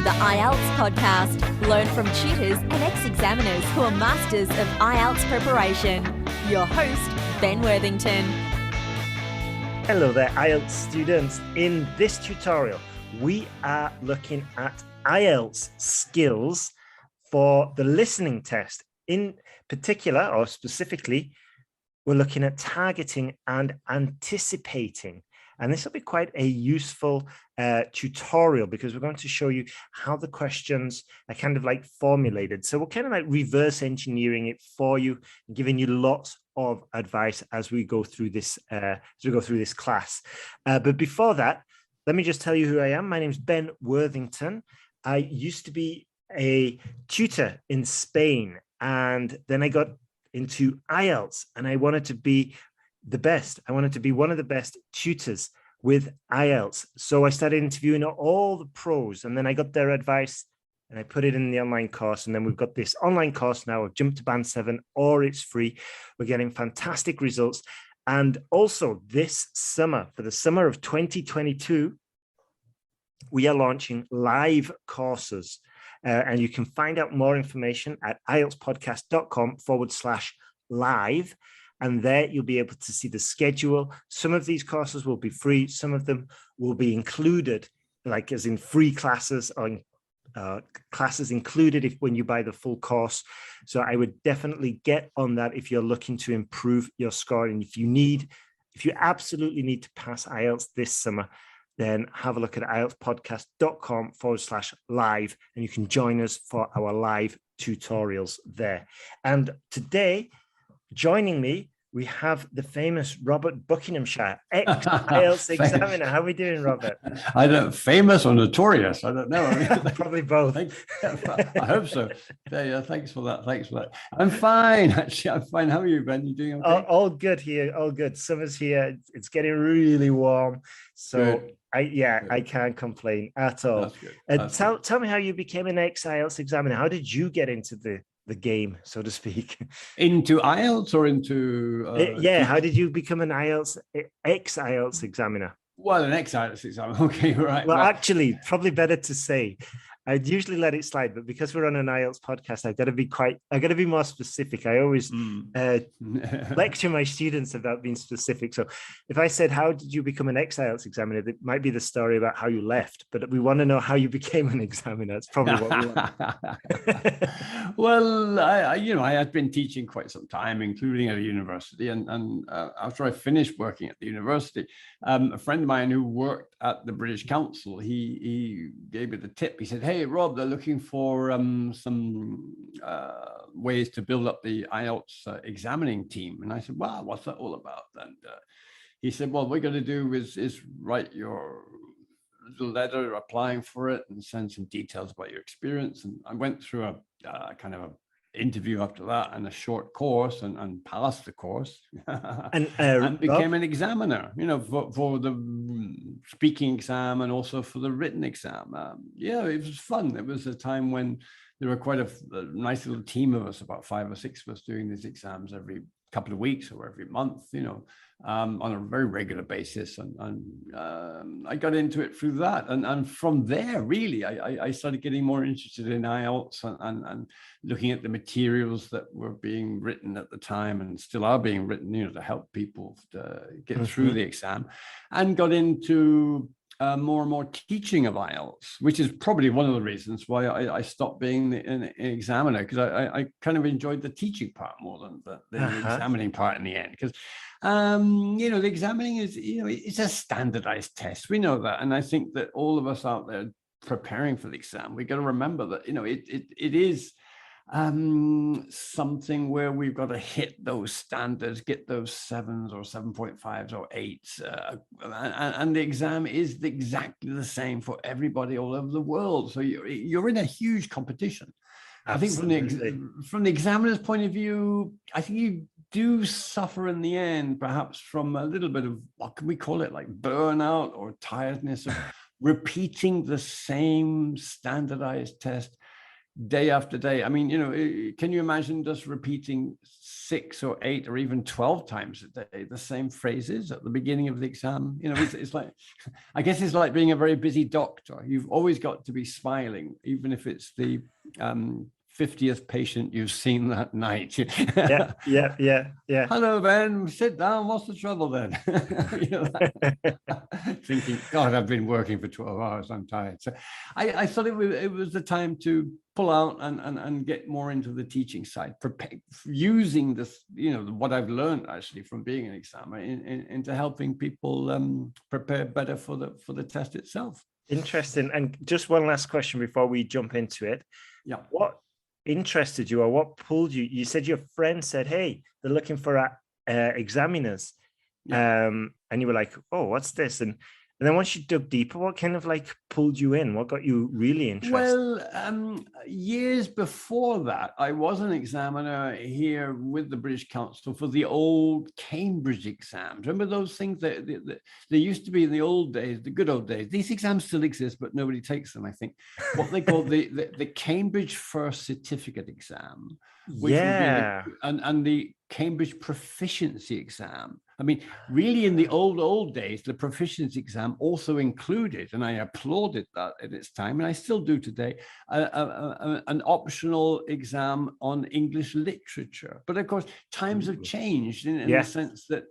the IELTS podcast. Learn from tutors and ex-examiners who are masters of IELTS preparation. Your host, Ben Worthington. Hello there, IELTS students. In this tutorial, we are looking at IELTS skills for the listening test. In particular, or specifically, we're looking at targeting and anticipating. And this will be quite a useful tutorial because we're going to show you how the questions are kind of like formulated. So we're kind of like reverse engineering it for you and giving you lots of advice as we go through this class. But before that, let me just tell you who I am. My name's Ben Worthington. I used to be a tutor in Spain, and then I got into IELTS, and I wanted to be the best. I wanted to be one of the best tutors with IELTS. So I started interviewing all the pros, and then I got their advice and I put it in the online course. And then we've got this online course now of Jump to Band 7, or it's free. We're getting fantastic results. And also this summer, for the summer of 2022, we are launching live courses. And you can find out more information at IELTSPodcast.com/live. And there you'll be able to see the schedule. Some of these courses will be free. Some of them will be included, like as in free classes or classes included when you buy the full course. So I would definitely get on that if you're looking to improve your score. And if you absolutely need to pass IELTS this summer, then have a look at IELTSPodcast.com/live, and you can join us for our live tutorials there. And today, joining me, we have the famous Robert Buckinghamshire, ex-IELTS examiner. How are we doing, Robert? I don't famous or notorious. I don't know. I mean, probably both. I hope so. Yeah, thanks for that. I'm fine, actually. I'm fine. How are you, Ben? You doing okay? All good here. All good. Summer's here. It's getting really warm. So good. I can't complain at all. That's good. Tell me how you became an ex-IELTS examiner. How did you get into the game, so to speak? Into IELTS or into how did you become an ex-IELTS examiner? Well, an ex-IELTS examiner. Okay, right. Well, actually, probably better to say, I'd usually let it slide, but because we're on an IELTS podcast, I've got to be more specific. I always lecture my students about being specific. So if I said, how did you become an ex-IELTS examiner? It might be the story about how you left, but we want to know how you became an examiner. That's probably what we want. Well, I had been teaching quite some time, including at a university. And after I finished working at the university, a friend of mine who worked at the British Council, he gave me the tip. He said, hey, Rob, they're looking for some ways to build up the IELTS examining team. And I said, wow, what's that all about? And he said, well, what we're going to do is write your little letter applying for it and send some details about your experience. And I went through a kind of an interview after that and a short course and passed the course and became an examiner, for the speaking exam and also for the written exam. It was fun. It was a time when there were quite a nice little team of us, about 5 or 6 of us, doing these exams every couple of weeks or every month, on a very regular basis. And I got into it through that. And from there, really, I started getting more interested in IELTS and looking at the materials that were being written at the time and still are being written, to help people to get through the exam, and got into more and more teaching of IELTS, which is probably one of the reasons why I stopped being an examiner, because I kind of enjoyed the teaching part more than the examining part in the end. Because the examining is, it's a standardized test. We know that. And I think that all of us out there preparing for the exam, we got to remember that, it is something where we've got to hit those standards, get those 7s or 7.5s or 8s, and the exam is exactly the same for everybody all over the world. So you're in a huge competition. Absolutely. I think from the examiner's point of view, I think you do suffer in the end, perhaps from a little bit of, what can we call it, like burnout or tiredness of repeating the same standardized test day after day. I mean, can you imagine just repeating 6 or 8 or even 12 times a day the same phrases at the beginning of the exam. You know, it's like, I guess it's like being a very busy doctor. You've always got to be smiling, even if it's the 50th patient you've seen that night. Yeah. Hello, Ben. Sit down. What's the trouble then? You know, thinking, God, I've been working for 12 hours. I'm tired. So I thought it was the time to pull out and get more into the teaching side, using this, you know, what I've learned actually from being an examiner into helping people prepare better for the test itself. Interesting. And just one last question before we jump into it. Yeah. What interested you, or what pulled you? You said your friend said, hey, they're looking for examiners. Yeah. And you were like, oh, what's this? And then once you dug deeper, what kind of like pulled you in? What got you really interested? Well, years before that, I was an examiner here with the British Council for the old Cambridge exams. Remember those things that they used to be in the old days, the good old days? These exams still exist, but nobody takes them, I think. What they call the Cambridge First Certificate exam, which would be and the Cambridge Proficiency exam. I mean, really, in the old days, the proficiency exam also included, and I applauded that at its time, and I still do today, an optional exam on English literature. But of course, times have changed in the sense that,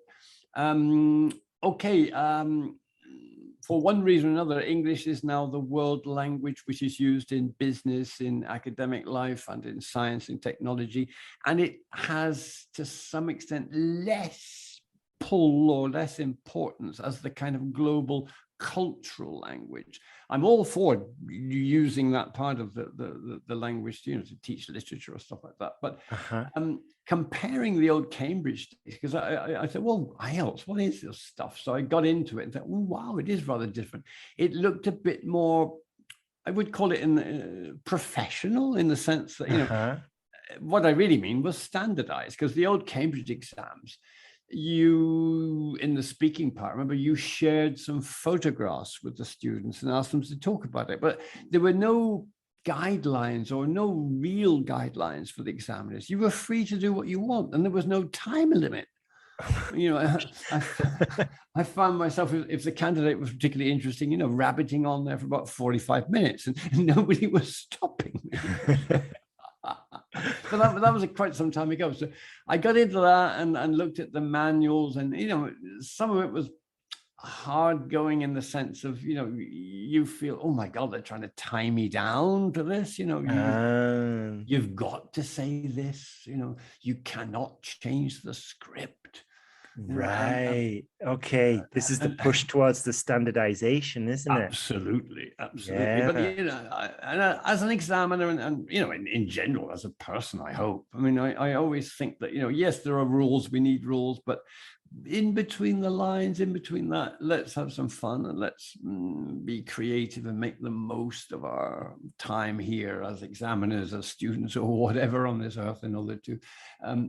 for one reason or another, English is now the world language which is used in business, in academic life, and in science and technology. And it has, to some extent, less pull or less importance as the kind of global cultural language. I'm all for using that part of the language, you know, to teach literature or stuff like that. But comparing the old Cambridge days, because I said, well, IELTS, what is this stuff? So I got into it and thought, well, wow, it is rather different. It looked a bit more, I would call it professional, in the sense that, you know, what I really mean was standardized, because the old Cambridge exams, you, in the speaking part, remember, you shared some photographs with the students and asked them to talk about it, but there were no guidelines or no real guidelines for the examiners. You were free to do what you want, and there was no time limit. You know, I found myself, if the candidate was particularly interesting, you know, rabbiting on there for about 45 minutes and nobody was stopping me. So that was quite some time ago. So I got into that and looked at the manuals, and, you know, some of it was hard going in the sense of, you know, you feel, oh my God, they're trying to tie me down to this, you know, you've got to say this, you know, you cannot change the script. Right. Okay. This is the push towards the standardization, isn't it? Absolutely. Yeah. But, you know, as an examiner and you know, in general, as a person, I hope. I mean, I always think that, you know, yes, there are rules, we need rules, but in between the lines, in between that, let's have some fun and let's be creative and make the most of our time here as examiners, as students, or whatever on this earth, in order to,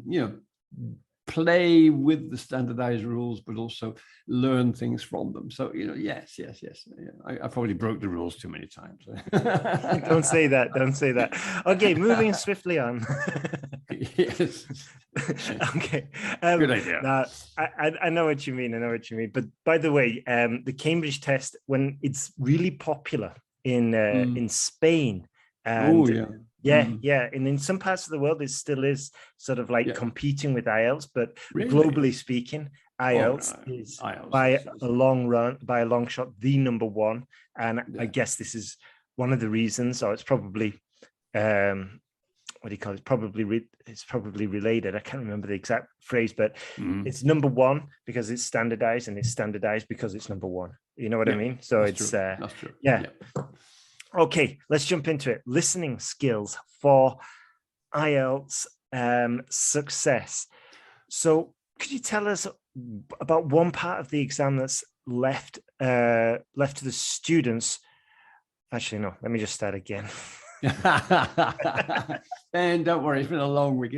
you know, play with the standardized rules, but also learn things from them. So, you know, yes. I probably broke the rules too many times. Don't say that. Don't say that. Okay, moving swiftly on. Yes. Okay. Good idea. Now, I know what you mean. I know what you mean. But by the way, the Cambridge test, when it's really popular in Spain, and yeah. And in some parts of the world, it still is sort of like competing with IELTS, but globally speaking, IELTS is by a long shot, the number one. And I guess this is one of the reasons, or it's probably, what do you call it? It's probably related. I can't remember the exact phrase, but it's number one because it's standardized, and it's standardized because it's number one. You know what I mean? So that's true. Yeah. Okay, let's jump into it. Listening skills for IELTS success. So could you tell us about one part of the exam that's left to the students? Actually, no, let me just start again. And don't worry, it's been a long week.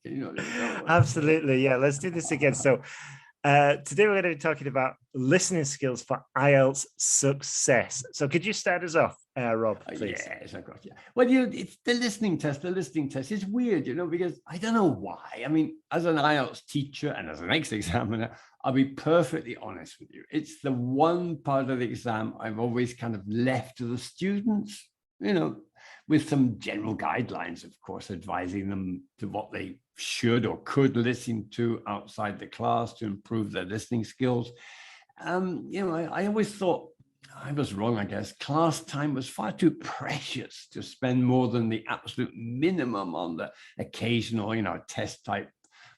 You know, absolutely. Yeah, let's do this again. So today we're going to be talking about listening skills for IELTS success. So could you start us off Rob, please. Yes, of course. Yeah. Well, it's the listening test. The listening test is weird, because I don't know why. I mean, as an IELTS teacher and as an ex-examiner, I'll be perfectly honest with you. It's the one part of the exam I've always kind of left to the students, with some general guidelines, of course, advising them to what they should or could listen to outside the class to improve their listening skills. I always thought, I was wrong, I guess. Class time was far too precious to spend more than the absolute minimum on the occasional, test type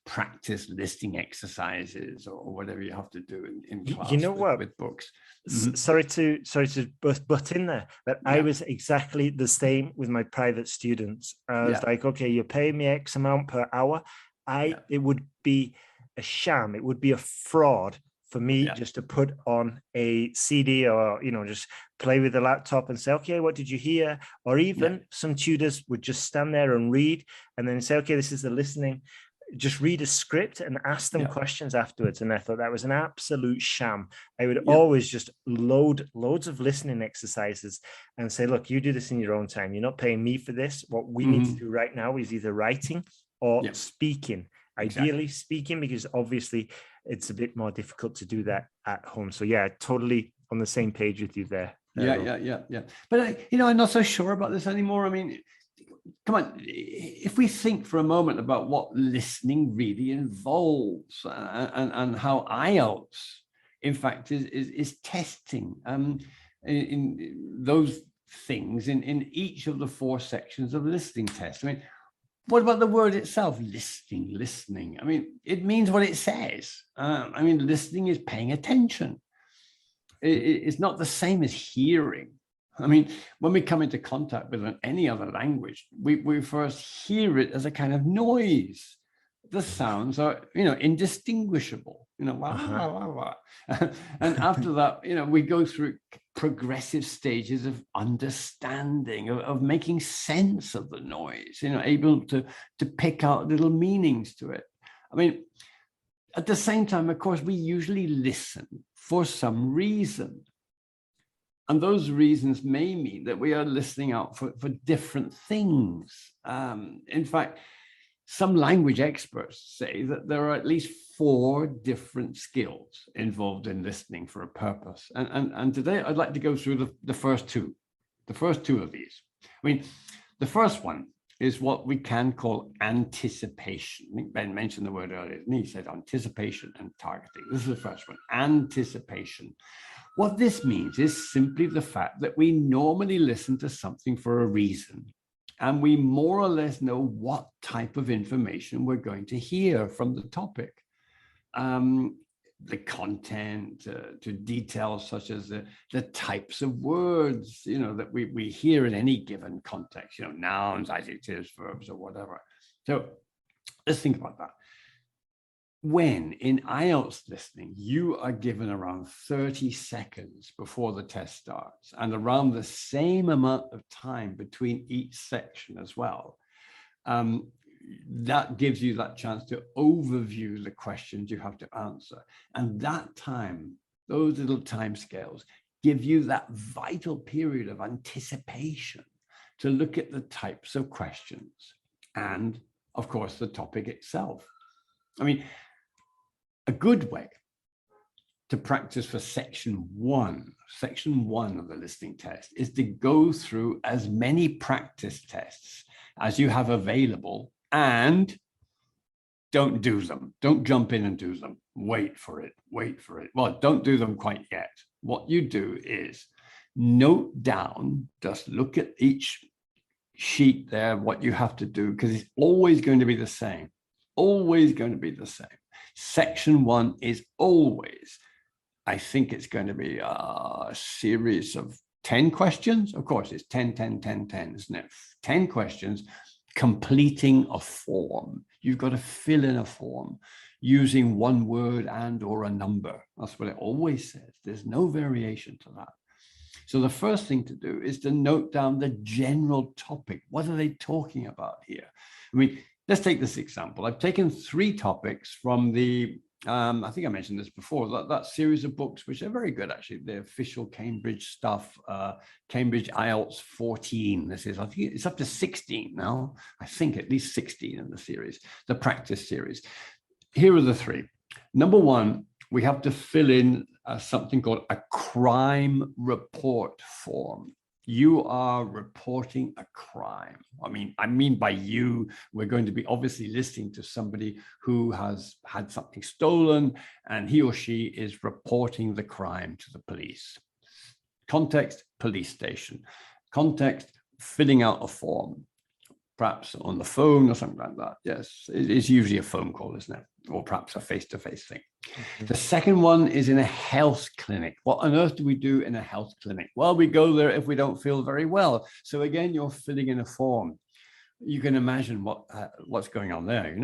practice listening exercises or whatever you have to do in class with books. Mm-hmm. Sorry to butt in there, but I was exactly the same with my private students. I was like, okay, you're paying me X amount per hour. It would be a sham. It would be a fraud for me just to put on a CD or, just play with the laptop and say, okay, what did you hear? Or even some tutors would just stand there and read and then say, okay, this is the listening. Just read a script and ask them questions afterwards. And I thought that was an absolute sham. I would always just load loads of listening exercises and say, look, you do this in your own time. You're not paying me for this. What we need to do right now is either writing or speaking. Ideally speaking, because obviously it's a bit more difficult to do that at home. So totally on the same page with you there. Yeah. But I'm not so sure about this anymore. I mean, come on, if we think for a moment about what listening really involves and how IELTS, in fact, is testing in those things in each of the 4 sections of listening tests. I mean, what about the word itself? Listening. I mean, it means what it says. Listening is paying attention. It's not the same as hearing. I mean, when we come into contact with any other language, we first hear it as a kind of noise. The sounds are, indistinguishable, wah. And after that, we go through progressive stages of understanding, of making sense of the noise, able to pick out little meanings to it. I mean, at the same time, of course, we usually listen for some reason. And those reasons may mean that we are listening out for different things. In fact, some language experts say that there are at least 4 different skills involved in listening for a purpose. And today I'd like to go through the first 2. The first 2 of these. I mean, the first one is what we can call anticipation. I think Ben mentioned the word earlier, and he said anticipation and targeting. This is the first one, anticipation. What this means is simply the fact that we normally listen to something for a reason, and we more or less know what type of information we're going to hear from the topic. The content, to details such as the types of words, that we hear in any given context, nouns, adjectives, verbs, or whatever. So let's think about that. When in IELTS listening, you are given around 30 seconds before the test starts and around the same amount of time between each section as well, that gives you that chance to overview the questions you have to answer. And that time, those little time scales give you that vital period of anticipation to look at the types of questions and, of course, the topic itself. I mean, a good way to practice for section one of the listening test is to go through as many practice tests as you have available and don't do them. Don't jump in and do them. Wait for it. Well, don't do them quite yet. What you do is note down, just look at each sheet there, what you have to do, because it's always going to be the same. Always going to be the same. Section 1 is always, I think it's going to be a series of 10 questions. Of course, it's 10, 10, 10, 10, isn't it? 10 questions, completing a form. You've got to fill in a form using one word and or a number. That's what it always says. There's no variation to that. So the first thing to do is to note down the general topic. What are they talking about here? I mean, let's take this example. I've taken 3 topics from the I think I mentioned this before, that series of books, which are very good, actually, the official Cambridge stuff, Cambridge IELTS 14. I think it's up to 16 now. I think at least 16 in the series, the practice series. Here are the three. Number one, we have to fill in something called a crime report form. You are reporting a crime. I mean by you, we're going to be obviously listening to somebody who has had something stolen, and he or she is reporting the crime to the police. Context, police station. Context, filling out a form, perhaps on the phone or something like that. Yes, it's usually a phone call, isn't it? Or perhaps a face-to-face thing. Mm-hmm. The second one is in a health clinic. What on earth do we do in a health clinic? Well, we go there if we don't feel very well. So again, you're filling in a form. You can imagine what's going on there,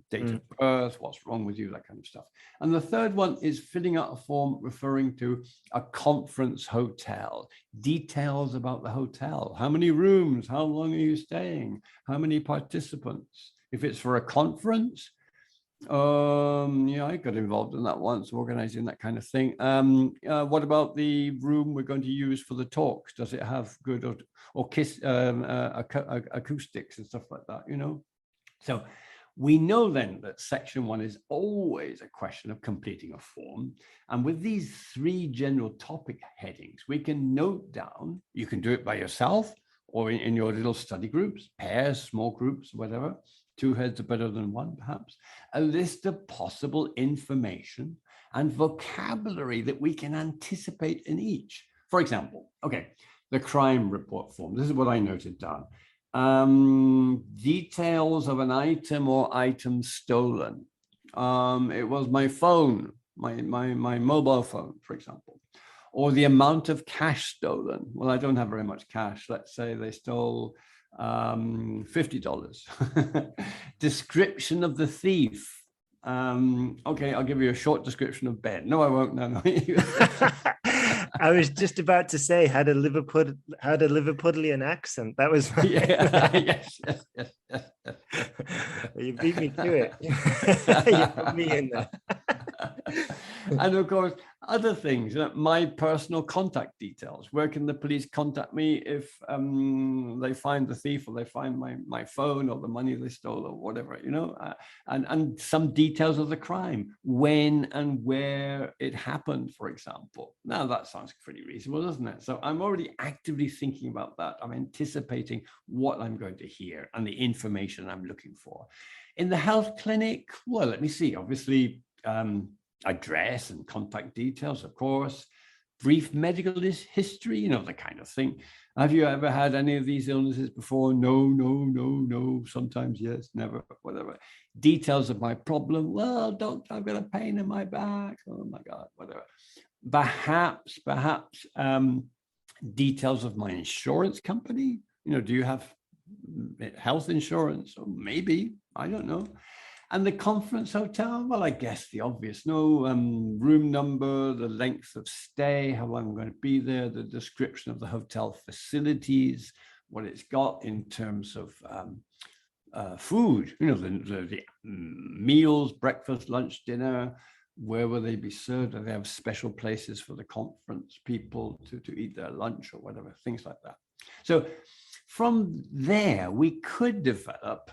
date of birth, what's wrong with you, that kind of stuff. And the third one is filling out a form referring to a conference hotel, details about the hotel, how many rooms, how long are you staying, how many participants. If it's for a conference, I got involved in that once, organizing that kind of thing. What about the room we're going to use for the talks? Does it have good or acoustics and stuff like that, So we know then that section 1 is always a question of completing a form. And with these 3 general topic headings, we can note down, you can do it by yourself or in your little study groups, pairs, small groups, whatever. 2 heads are better than 1, perhaps. A list of possible information and vocabulary that we can anticipate in each. For example, the crime report form. This is what I noted down. Details of an item or items stolen. It was my phone, my mobile phone, for example. Or the amount of cash stolen. Well, I don't have very much cash. Let's say they stole $50. Description of the thief. I'll give you a short description of Ben. No, I won't. No. I was just about to say had a Liverpudlian accent. That was yes. You beat me to it. You put me in there. And of course, other things, my personal contact details. Where can the police contact me if they find the thief or they find my phone or the money they stole or whatever, and some details of the crime, when and where it happened, for example. Now that sounds pretty reasonable, doesn't it? So I'm already actively thinking about that. I'm anticipating what I'm going to hear and the information I'm looking for. In the health clinic, well, let me see, obviously, address and contact details, of course, brief medical history, the kind of thing. Have you ever had any of these illnesses before? No. Sometimes yes, never, whatever. Details of my problem. Well, doctor, I've got a pain in my back. Oh my God, whatever. Perhaps details of my insurance company. Do you have health insurance? Or maybe, I don't know. And the conference hotel, well, I guess the obvious, room number, the length of stay, how long I'm going to be there, the description of the hotel facilities, what it's got in terms of food, the meals, breakfast, lunch, dinner, where will they be served? Do they have special places for the conference people to eat their lunch or whatever, things like that. So from there, we could develop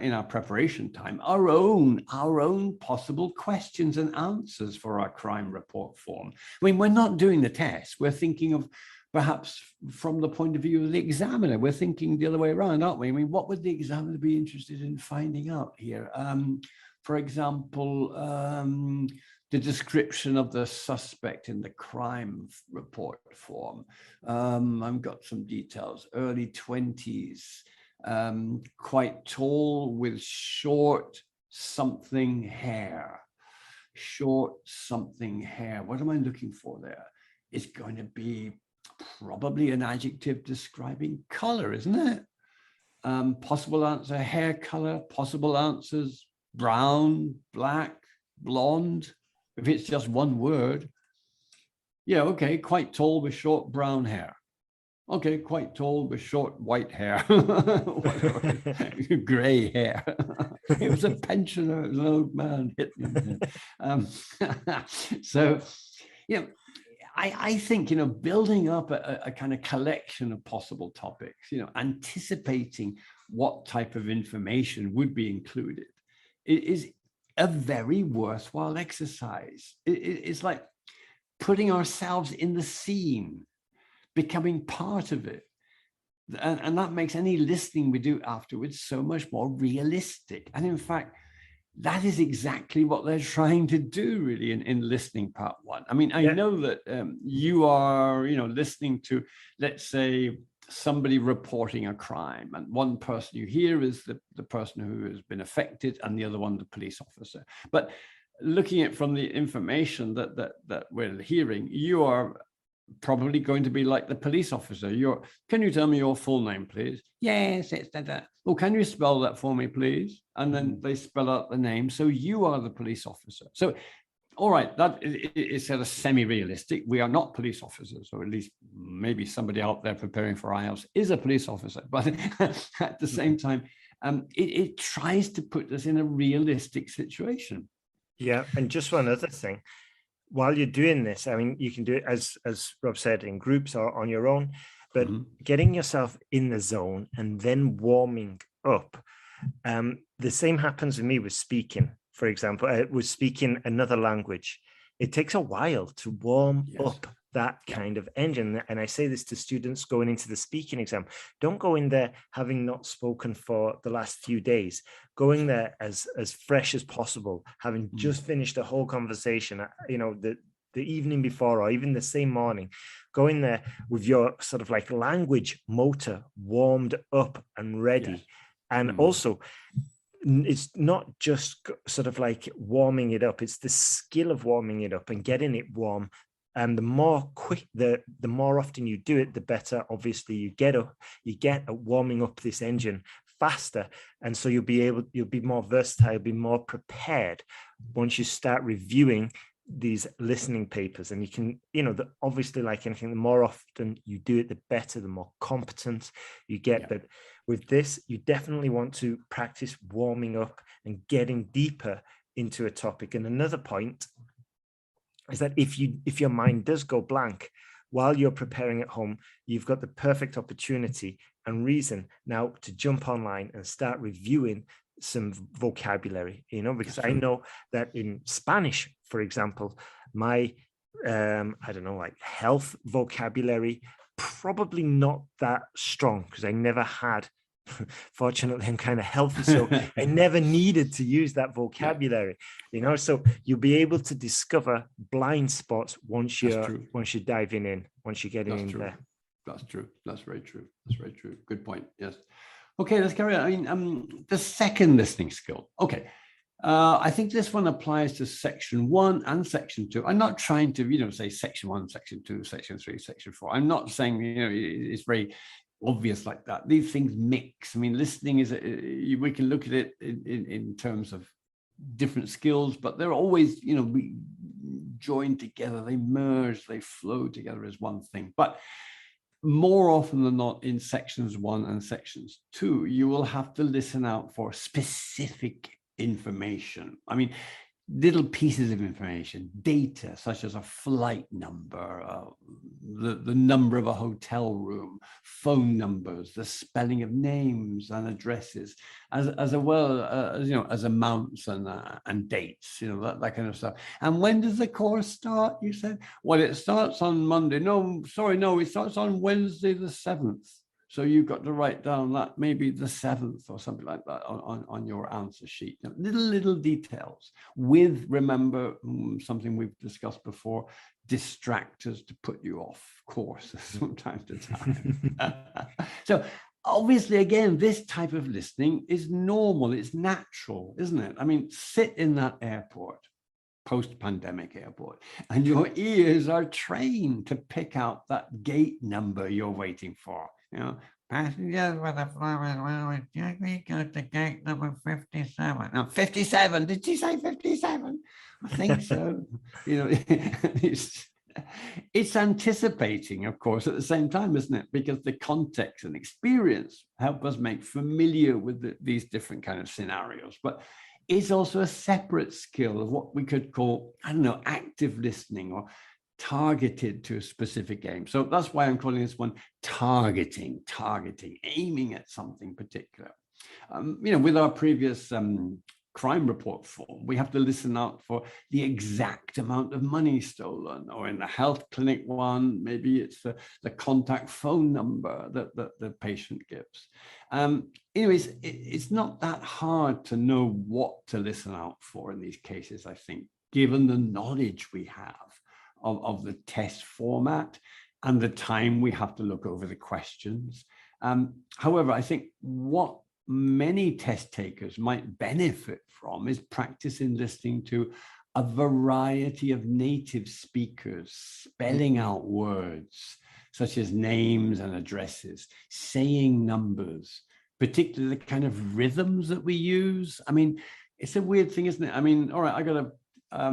in our preparation time, our own possible questions and answers for our crime report form. We're not doing the test. We're thinking of perhaps from the point of view of the examiner. We're thinking the other way around, aren't we? What would the examiner be interested in finding out here? For example, the description of the suspect in the crime report form. I've got some details, early 20s. Quite tall with short something hair. What am I looking for there? It's going to be probably an adjective describing color, isn't it? Possible answer, hair color. Possible answers, brown, black, blonde. If it's just one word. Yeah, okay, quite tall with short brown hair. Okay, quite tall with short white hair, gray hair. He was a pensioner, it was an old man hit me. So, you know, I think, you know, building up a kind of collection of possible topics, you know, anticipating what type of information would be included is a very worthwhile exercise. It's like putting ourselves in the scene, becoming part of it. And that makes any listening we do afterwards so much more realistic. And in fact, that is exactly what they're trying to do really in listening part one. I mean, I know that you are, you know, listening to, let's say, somebody reporting a crime, and one person you hear is the person who has been affected, and the other one, the police officer. But looking at from the information that we're hearing, you are probably going to be like the police officer. Can you tell me your full name, please? Yes, it's that. Oh, can you spell that for me, please? And then they spell out the name. So you are the police officer. So, all right, that is sort of semi-realistic. We are not police officers, or at least maybe somebody out there preparing for IELTS is a police officer. But at the same time, it tries to put us in a realistic situation. Yeah, and just one other thing. While you're doing this, I mean, you can do it, as Rob said, in groups or on your own, but getting yourself in the zone and then warming up. The same happens with me with speaking, for example. With speaking another language, it takes a while to warm up that kind of engine. And I say this to students going into the speaking exam. Don't go in there having not spoken for the last few days. Going there as fresh as possible, having just finished a whole conversation, you know, the evening before or even the same morning. Go in there with your sort of like language motor warmed up and ready. And also, it's not just sort of like warming it up, it's the skill of warming it up and getting it warm. And the more often you do it, the better obviously you get at warming up this engine faster. And so you'll be more versatile, be more prepared once you start reviewing these listening papers. And you can, you know, obviously, like anything, the more often you do it, the better, the more competent you get. But with this, you definitely want to practice warming up and getting deeper into a topic. And another point is that if your mind does go blank while you're preparing at home, you've got the perfect opportunity and reason now to jump online and start reviewing some vocabulary, you know, because I know that in Spanish, for example, my I don't know, like health vocabulary, probably not that strong because I never had, fortunately I'm kind of healthy, so I never needed to use that vocabulary, you know. So you'll be able to discover blind spots once you're diving in, once you're getting in there. That's true. That's very true. That's very true. Good point. Yes. Okay, let's carry on. I mean, the second listening skill. Okay. I think this one applies to section 1 and section 2. I'm not trying to, you know, say section 1, section 2, section 3, section 4. I'm not saying, you know, it's very obvious like that. These things mix. I mean, listening is, we can look at it in terms of different skills, but they're always, you know, we join together, they merge, they flow together as one thing. But more often than not, in sections 1 and sections 2, you will have to listen out for specific information. I mean, little pieces of information, data such as a flight number, the number of a hotel room, phone numbers, the spelling of names and addresses, as well as, you know, as amounts and dates, you know, that kind of stuff. And when does the course start? You said, well, it starts on Monday. No, sorry, no, it starts on Wednesday the 7th. So you've got to write down that maybe the 7th or something like that on your answer sheet. Now, little details with, remember, something we've discussed before, distractors to put you off course from time to time. So obviously, again, this type of listening is normal. It's natural, isn't it? I mean, sit in that airport, post-pandemic airport, and your ears are trained to pick out that gate number you're waiting for. You know, passengers with a flight, we go to gate number 57. Now, 57, did you say 57? I think so. You know, It's anticipating, of course, at the same time, isn't it? Because the context and experience help us make familiar with these different kind of scenarios. But it's also a separate skill of what we could call, I don't know, active listening or targeted to a specific aim. So that's why I'm calling this one targeting, aiming at something particular. With our previous crime report form, we have to listen out for the exact amount of money stolen, or in the health clinic one, maybe it's the contact phone number that the patient gives. Anyways, it's not that hard to know what to listen out for in these cases, I think, given the knowledge we have of the test format and the time we have to look over the questions. However, I think what many test takers might benefit from is practice in listening to a variety of native speakers, spelling out words such as names and addresses, saying numbers, particularly the kind of rhythms that we use. I mean, it's a weird thing, isn't it? I mean, all right, I got a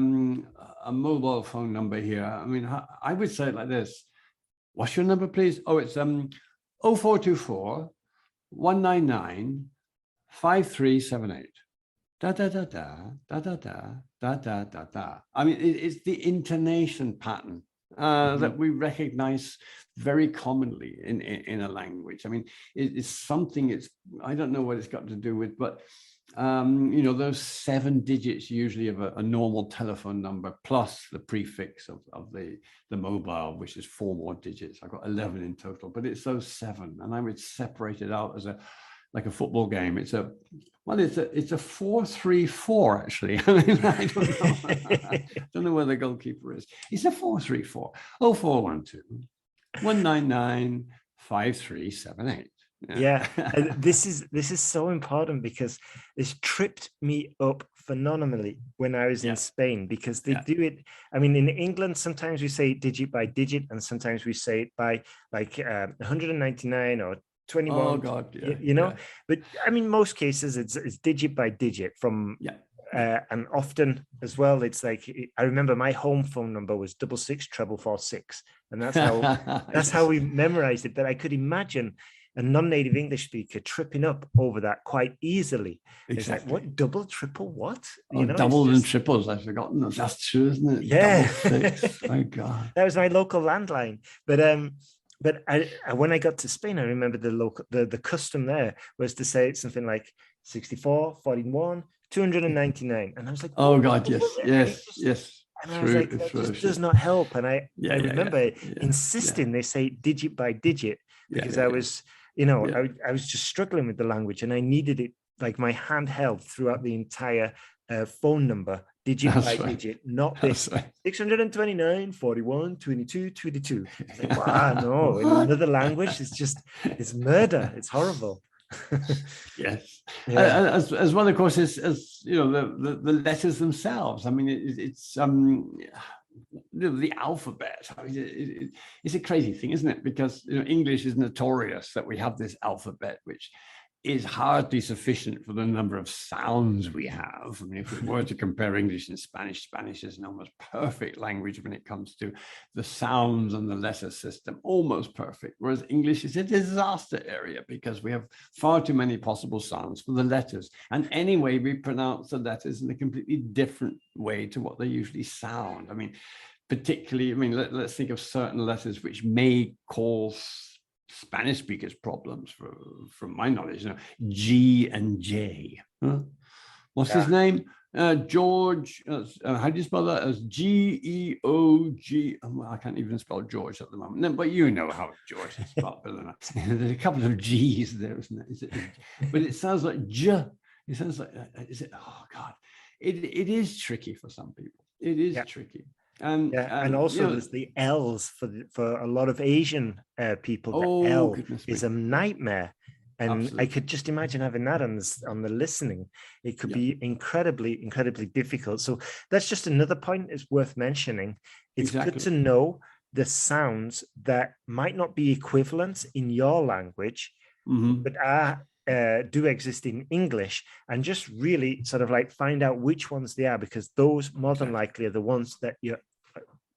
mobile phone number here. I mean, I would say it like this. What's your number, please? Oh, it's 0424 199 5378. Da da da da da da da da da da da. I mean, it's the intonation pattern that we recognize very commonly in a language. I mean, it's something. I don't know what it's got to do with, but those 7 digits usually of a normal telephone number plus the prefix of the mobile, which is 4 more digits. I've got 11 in total, but it's those 7, and I would separate it out as like a football game. It's a 4-3-4 actually. I mean, I don't know. I don't know where the goalkeeper is. It's a 4-3-4. 0412 199 5378. Yeah, and this is so important because this tripped me up phenomenally when I was in Spain, because they do it. I mean, in England, sometimes we say digit by digit, and sometimes we say it by like 199 or 21. Oh God, But I mean, most cases it's digit by digit from. And often as well, it's like, I remember my home phone number was 66 and that's how we memorized it. But I could imagine a non-native English speaker tripping up over that quite easily. Exactly. It's like, what, double, triple, what? Doubles and triples, I've forgotten. That's true, isn't it? Yeah. Double 6. My God. That was my local landline. But when I got to Spain, I remember the custom there was to say something like 64, 41, 299. And I was like, oh God, yes. And I was like, that just does not help. And I remember insisting they say digit by digit, because I was, I was just struggling with the language, and I needed it like my handheld throughout the entire phone number, digit by digit, not this 629, 41, 22, 22. It's like, wow, no, in another language, it's murder. It's horrible. Yes. As well, of course, as the letters themselves. I mean, it's the alphabet. I mean, it's a crazy thing, isn't it? Because English is notorious that we have this alphabet, which is hardly sufficient for the number of sounds we have. I mean, if we were to compare English and Spanish, Spanish is an almost perfect language when it comes to the sounds and the letter system, almost perfect. Whereas English is a disaster area because we have far too many possible sounds for the letters. And anyway, we pronounce the letters in a completely different way to what they usually sound. I mean, particularly, let's think of certain letters which may cause Spanish speakers problems, from my knowledge. G and J. What's his name? George. How do you spell that? As Geog. I can't even spell George at the moment. No, but you know how George is spelled. There's a couple of G's there, isn't it? But it sounds like J. It sounds like. Is it? Oh God! It is tricky for some people. It is tricky. And also there's the L's for a lot of Asian people. The L is a nightmare, and absolutely. I could just imagine having that on the listening. It could be incredibly difficult. So that's just another point is worth mentioning. It's good to know the sounds that might not be equivalent in your language, but do exist in English, and just really sort of like find out which ones they are, because those more than likely are the ones that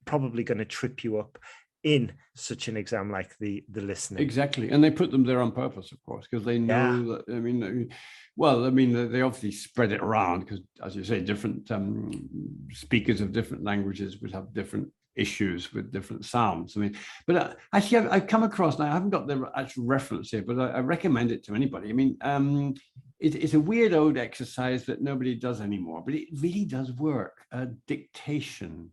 probably going to trip you up in such an exam like the listening. Exactly. And they put them there on purpose, of course, because they know that, they obviously spread it around because, as you say, different speakers of different languages would have different issues with different sounds. But actually, I've come across, now I haven't got the actual reference here, but I recommend it to anybody. It's a weird old exercise that nobody does anymore, but it really does work. Dictation.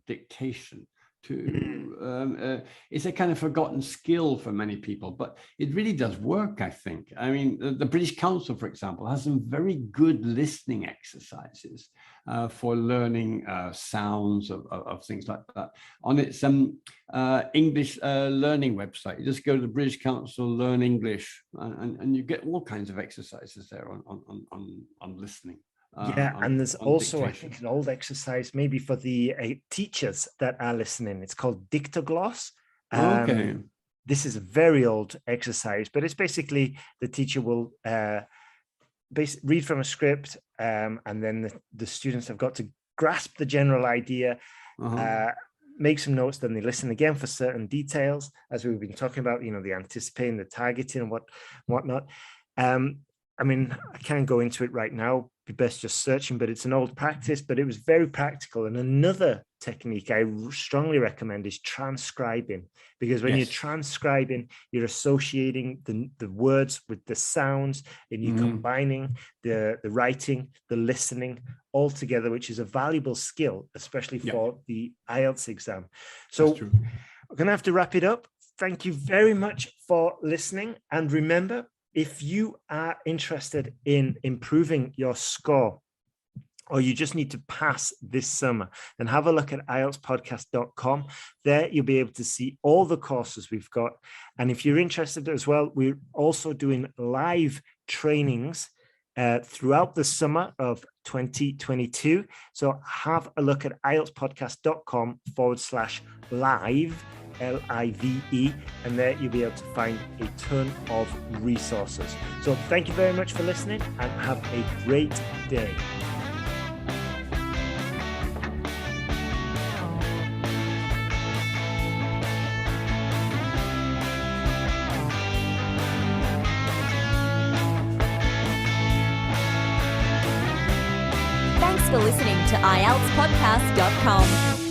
It's a kind of forgotten skill for many people, but it really does work, I think. The British Council, for example, has some very good listening exercises for learning sounds of things like that on its English learning website. You just go to the British Council, learn English, and you get all kinds of exercises there on listening. And there's also, dictation. I think, an old exercise maybe for the teachers that are listening. It's called Dictogloss. Okay. This is a very old exercise, but it's basically the teacher will read from a script, and then the students have got to grasp the general idea, make some notes, then they listen again for certain details, as we've been talking about, the anticipating, the targeting, and whatnot. I can't go into it right now. Be best just searching, but it's an old practice, but it was very practical. And another technique I strongly recommend is transcribing, because when you're transcribing, you're associating the words with the sounds, and you're combining the writing, the listening all together, which is a valuable skill, especially for the IELTS exam. So we're going to have to wrap it up. Thank you very much for listening. And remember, if you are interested in improving your score, or you just need to pass this summer, then have a look at IELTSPodcast.com. There you'll be able to see all the courses we've got. And if you're interested as well, we're also doing live trainings throughout the summer of 2022. So have a look at IELTSPodcast.com/live. LIVE, and there you'll be able to find a ton of resources. So thank you very much for listening, and have a great day. Thanks for listening to IELTSPodcast.com.